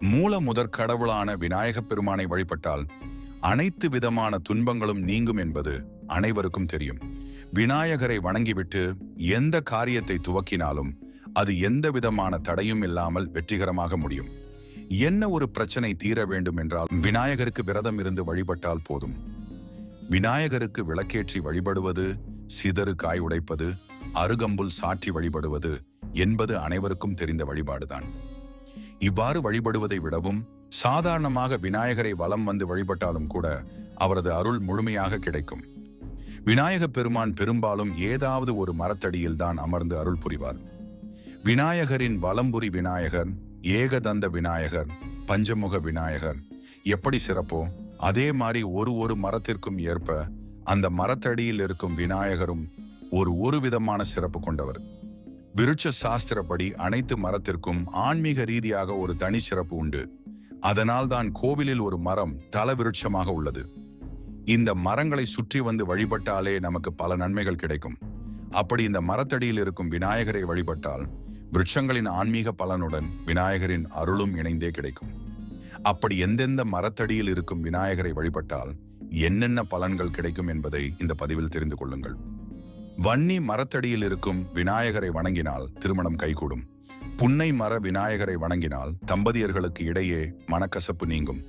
மூல முதற் கடவுளான விநாயகப் பெருமானை வழிபட்டால் அனைத்து விதமான துன்பங்களும் நீங்கும் என்பது அனைவருக்கும் தெரியும். விநாயகரை வணங்கிவிட்டு எந்த காரியத்தை துவக்கினாலும் அது எந்த விதமான தடையும் இல்லாமல் வெற்றிகரமாக முடியும். என்ன ஒரு பிரச்சனை தீர வேண்டும் என்றால் விநாயகருக்கு விரதம் இருந்து வழிபட்டால் போதும். விநாயகருக்கு விளக்கேற்றி வழிபடுவது, சிதறு காய் உடைப்பது, அருகம்புல் சாற்றி வழிபடுவது என்பது அனைவருக்கும் தெரிந்த வழிபாடுதான். இவ்வாறு வழிபடுவதை விடவும் சாதாரணமாக விநாயகரை வலம் வந்து வழிபட்டாலும் கூட அவரது அருள் முழுமையாக கிடைக்கும். விநாயகப் பெருமான் பெரும்பாலும் ஏதாவது ஒரு மரத்தடியில் தான் அமர்ந்து அருள் புரிவார். விநாயகரின் வலம்புரி விநாயகர், ஏகதந்த விநாயகர், பஞ்சமுக விநாயகர் எப்படி சிறப்போ அதே மாதிரி ஒரு மரத்திற்கும் ஏற்ப அந்த மரத்தடியில் இருக்கும் விநாயகரும் ஒரு விதமான சிறப்பு கொண்டவர். விருட்ச சாஸ்திரப்படி அனைத்து மரத்திற்கும் ஆன்மீக ரீதியாக ஒரு தனி சிறப்பு உண்டு. அதனால் தான் கோவிலில் ஒரு மரம் தல விருட்சமாக உள்ளது. இந்த மரங்களை சுற்றி வந்து வழிபட்டாலே நமக்கு பல நன்மைகள் கிடைக்கும். அப்படி இந்த மரத்தடியில் இருக்கும் விநாயகரை வழிபட்டால் விருட்சங்களின் ஆன்மீக பலனுடன் விநாயகரின் அருளும் இணைந்தே கிடைக்கும். அப்படி எந்தெந்த மரத்தடியில் இருக்கும் விநாயகரை வழிபட்டால் என்னென்ன பலன்கள் கிடைக்கும் என்பதை இந்த பதிவில் தெரிந்து கொள்ளுங்கள். வன்னி மரத்தடியில் இருக்கும் விநாயகரை வணங்கினால் திருமணம் கைகூடும். புன்னை மர விநாயகரை வணங்கினால் தம்பதியர்களுக்கு இடையே மனக்கசப்பு நீங்கும்.